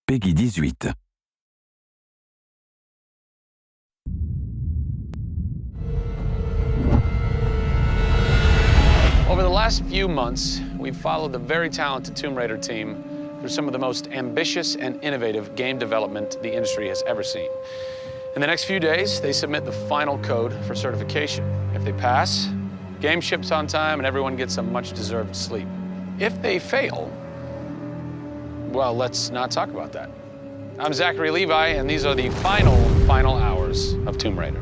Peggy 18. Over the last few months, we've followed the very talented Tomb Raider team through some of the most ambitious and innovative game development the industry has ever seen. In the next few days, they submit the final code for certification. If they pass, game ships on time and everyone gets a much-deserved sleep. If they fail, well, let's not talk about that. I'm Zachary Levi, and these are the final hours of Tomb Raider.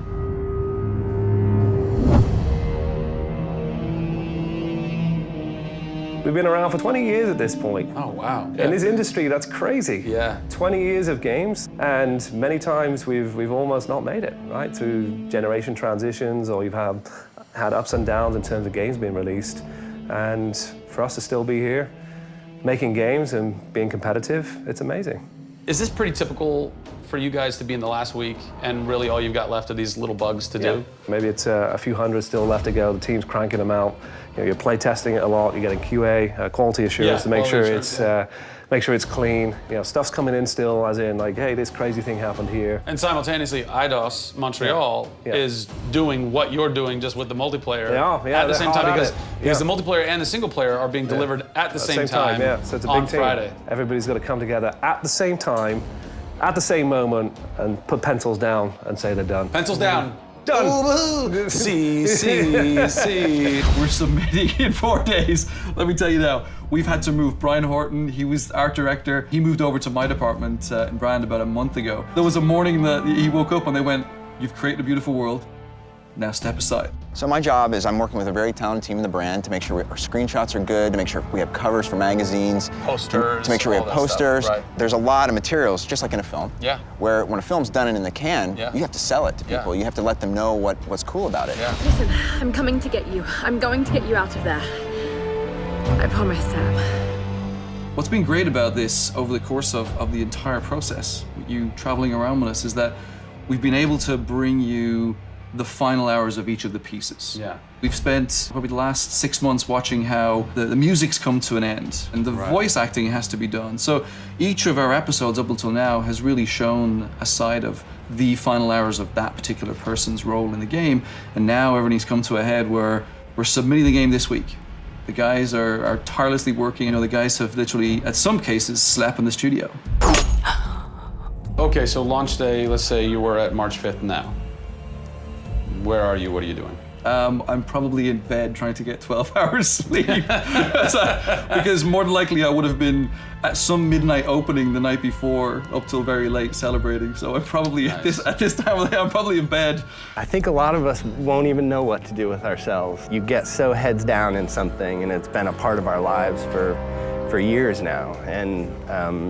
We've been around for 20 years at this point. Oh, wow. In this industry, that's crazy. Yeah. 20 years of games, and many times we've almost not made it, right? Through generation transitions, or you've had ups and downs in terms of games being released. And for us to still be here, making games and being competitive, it's amazing. Is this pretty typical for you guys to be in the last week and really all you've got left are these little bugs to do? Maybe it's a few hundred still left to go. The team's cranking them out. You know, you're play testing it a lot. You're getting QA, quality assurance, to make sure it's clean. You know, stuff's coming in still, as in like, hey, this crazy thing happened here. And simultaneously, IDOS Montreal is doing what you're doing, just with the multiplayer at the same time, because the multiplayer and the single player are being delivered at the same time. So it's a on big team. Friday. Everybody's got to come together at the same time, at the same moment, and put pencils down and say they're done. Pencils down. Done. See. We're submitting in 4 days. Let me tell you now, we've had to move. Brian Horton, he was art director. He moved over to my department in Brand about a month ago. There was a morning that he woke up and they went, "You've created a beautiful world. Now step aside." So my job is I'm working with a very talented team in the brand to make sure our screenshots are good, to make sure we have covers for magazines, Posters, to make sure we have posters. Right. There's a lot of materials, just like in a film, where when a film's done and in the can, you have to sell it to people. You have to let them know what's cool about it. Listen, I'm coming to get you. I'm going to get you out of there. I promise, Sam. What's been great about this over the course of the entire process, with you traveling around with us, is that we've been able to bring you the final hours of each of the pieces. We've spent probably the last 6 months watching how the music's come to an end and the voice acting has to be done. So each of our episodes up until now has really shown a side of the final hours of that particular person's role in the game. And now everything's come to a head where we're submitting the game this week. The guys are tirelessly working. You know, the guys have literally, at some cases, slept in the studio. Okay, so launch day, let's say you were at March 5th now. Where are you? What are you doing? I'm probably in bed trying to get 12 hours sleep. Because more than likely I would have been at some midnight opening the night before up till very late celebrating. So I'm probably at this time of the day, I'm probably in bed. I think a lot of us won't even know what to do with ourselves. You get so heads down in something, and it's been a part of our lives for years now. And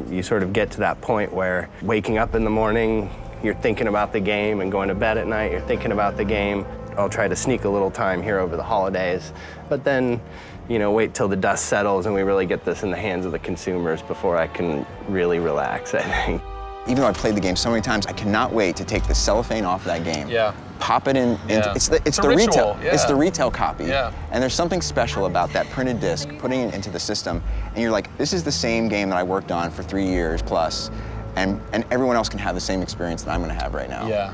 you sort of get to that point where waking up in the morning, you're thinking about the game, and going to bed at night, you're thinking about the game. I'll try to sneak a little time here over the holidays, but then, you know, wait till the dust settles and we really get this in the hands of the consumers before I can really relax, I think. Even though I've played the game so many times, I cannot wait to take the cellophane off that game. Pop it in. It's the retail. It's the retail copy. And there's something special about that printed disc, putting it into the system, and you're like, this is the same game that I worked on for 3 years plus. And everyone else can have the same experience that I'm gonna have right now.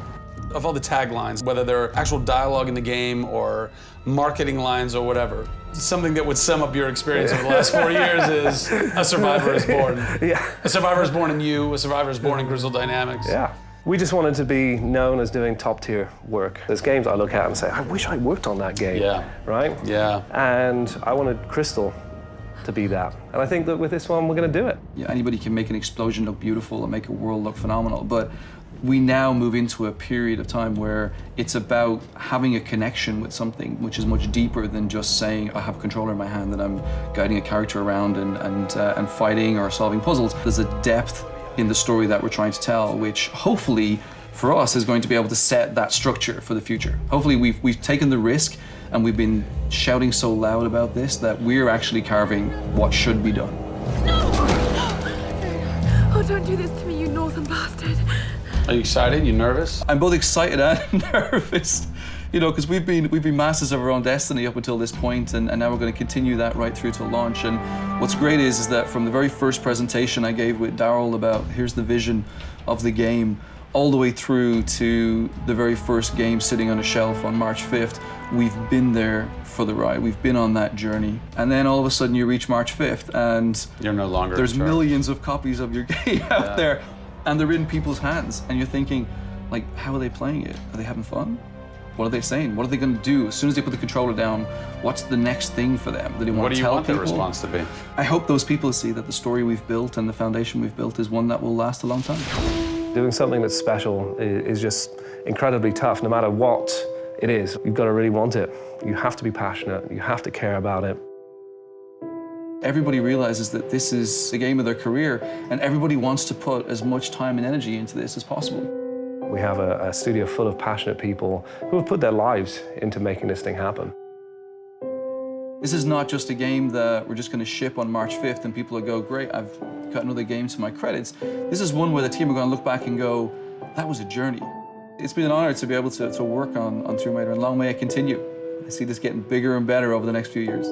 Of all the taglines, whether they're actual dialogue in the game or marketing lines or whatever, something that would sum up your experience over the last 4 years is A Survivor is Born. A Survivor is Born in You, A Survivor is Born in Crystal Dynamics. We just wanted to be known as doing top-tier work. There's games I look at and say, I wish I worked on that game, right? And I wanted Crystal to be that. And I think that with this one, we're going to do it. Anybody can make an explosion look beautiful and make a world look phenomenal, but we now move into a period of time where it's about having a connection with something which is much deeper than just saying, I have a controller in my hand and I'm guiding a character around and fighting or solving puzzles. There's a depth in the story that we're trying to tell, which hopefully for us is going to be able to set that structure for the future. Hopefully we've taken the risk and we've been shouting so loud about this that we're actually carving what should be done. No! Oh, don't do this to me, you northern bastard. Are you excited? You nervous? I'm both excited and nervous. You know, because we've been masters of our own destiny up until this point, and now we're going to continue that right through to launch. And what's great is that from the very first presentation I gave with Daryl about here's the vision of the game, all the way through to the very first game sitting on a shelf on March 5th, we've been there for the ride. We've been on that journey. And then all of a sudden you reach March 5th and you're no longer there's millions of copies of your game out there, and they're in people's hands. And you're thinking, like, how are they playing it? Are they having fun? What are they saying? What are they going to do? As soon as they put the controller down, what's the next thing for them? Do they want to tell people? What do you want their response to be? I hope those people see that the story we've built and the foundation we've built is one that will last a long time. Doing something that's special is just incredibly tough, no matter what it is. You've got to really want it. You have to be passionate. You have to care about it. Everybody realizes that this is the game of their career, and everybody wants to put as much time and energy into this as possible. We have a studio full of passionate people who have put their lives into making this thing happen. This is not just a game that we're just going to ship on March 5th and people will go, great, I've got another game to my credits. This is one where the team are going to look back and go, that was a journey. It's been an honor to be able to work on Tomb Raider, and long may it continue. I see this getting bigger and better over the next few years.